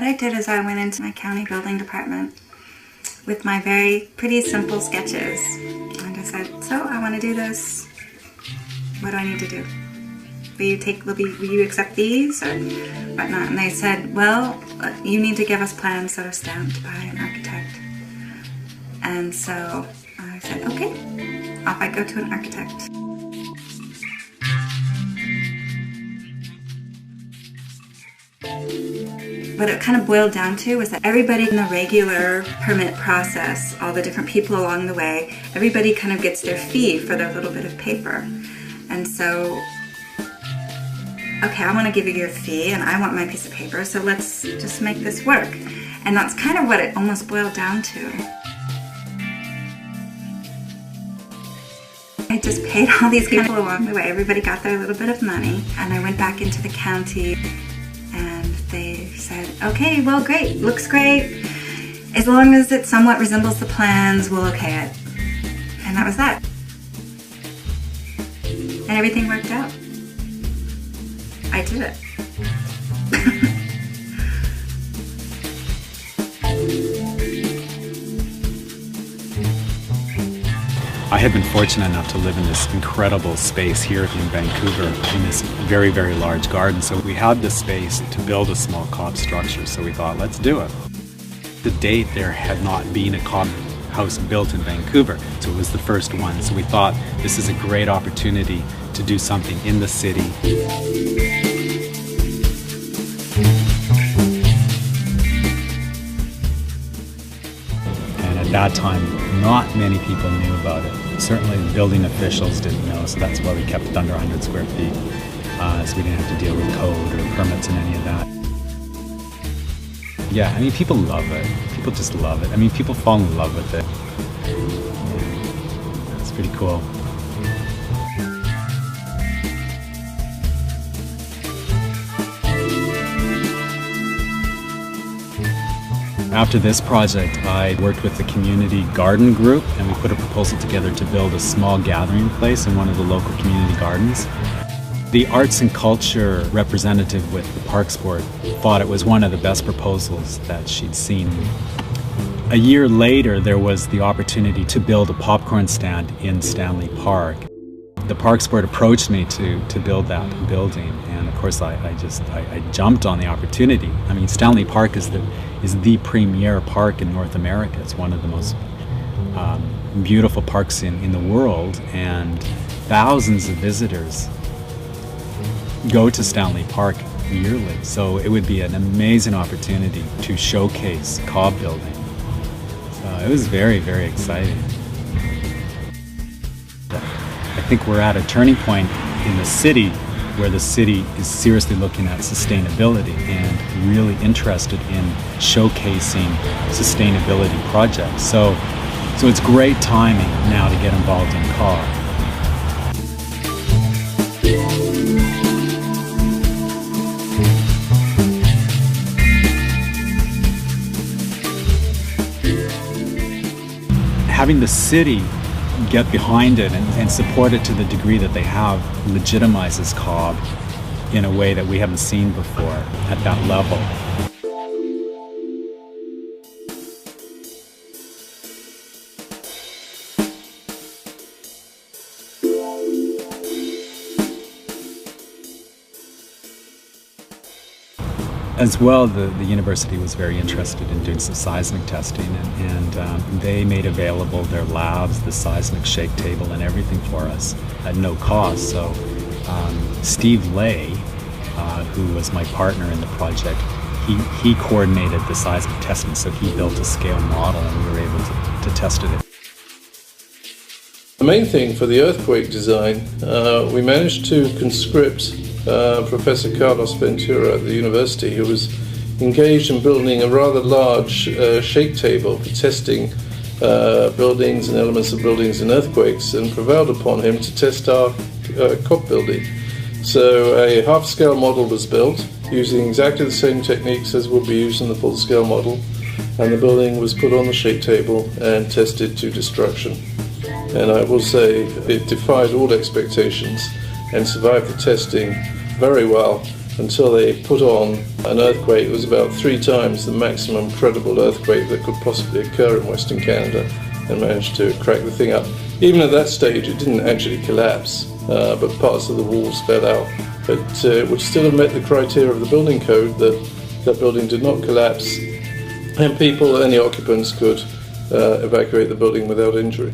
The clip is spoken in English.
what I did is I went into my county building department with my very pretty simple sketches. And I said, so I want to do this. What do I need to do? Will you accept these or whatnot? And they said, well, you need to give us plans that are stamped by an architect. And so I said, okay, off I go to an architect. What it kind of boiled down to was that everybody in the regular permit process, all the different people along the way, everybody kind of gets their fee for their little bit of paper. And so, okay, I want to give you your fee and I want my piece of paper, so let's just make this work. And that's kind of what it almost boiled down to. I just paid all these people along the way. Everybody got their little bit of money, and I went back into the county and they said, okay, well, great, looks great. As long as it somewhat resembles the plans, we'll okay it. And that was that. And everything worked out. I did it. I had been fortunate enough to live in this incredible space here in Vancouver in this very, very large garden. So we had the space to build a small cob structure. So we thought, let's do it. To date, there had not been a cob house built in Vancouver. So it was the first one. So we thought this is a great opportunity to do something in the city. And at that time, not many people knew about it. Certainly the building officials didn't know, so that's why we kept it under 100 square feet. So we didn't have to deal with code or permits and any of that. Yeah, I mean, people love it. People just love it. I mean, people fall in love with it. Yeah, it's pretty cool. After this project, I worked with the community garden group and we put a proposal together to build a small gathering place in one of the local community gardens. The arts and culture representative with the Parks Board thought it was one of the best proposals that she'd seen. A year later, there was the opportunity to build a popcorn stand in Stanley Park. The Parks Board approached me to build that building, and of course I jumped on the opportunity. I mean, Stanley Park is the premier park in North America. It's one of the most beautiful parks in the world, and thousands of visitors go to Stanley Park yearly. So it would be an amazing opportunity to showcase cob building. So it was very, very exciting. I think we're at a turning point in the city where the city is seriously looking at sustainability and really interested in showcasing sustainability projects. So it's great timing now to get involved in cob. Having the city get behind it and support it to the degree that they have legitimizes cob in a way that we haven't seen before at that level. As well, the university was very interested in doing some seismic testing, and they made available their labs, the seismic shake table, and everything for us at no cost. So Steve Lay, who was my partner in the project, he coordinated the seismic testing, so he built a scale model and we were able to test it. The main thing for the earthquake design, we managed to conscript Professor Carlos Ventura at the university, who was engaged in building a rather large shake table for testing buildings and elements of buildings in earthquakes, and prevailed upon him to test our cob building. So a half-scale model was built using exactly the same techniques as would be used in the full-scale model, and the building was put on the shake table and tested to destruction. And I will say it defied all expectations and survived the testing very well, until they put on an earthquake. It was about 3 times the maximum credible earthquake that could possibly occur in Western Canada, and managed to crack the thing up. Even at that stage it didn't actually collapse, but parts of the walls fell out. But it would still have met the criteria of the building code that that building did not collapse, and people, any occupants, could evacuate the building without injury.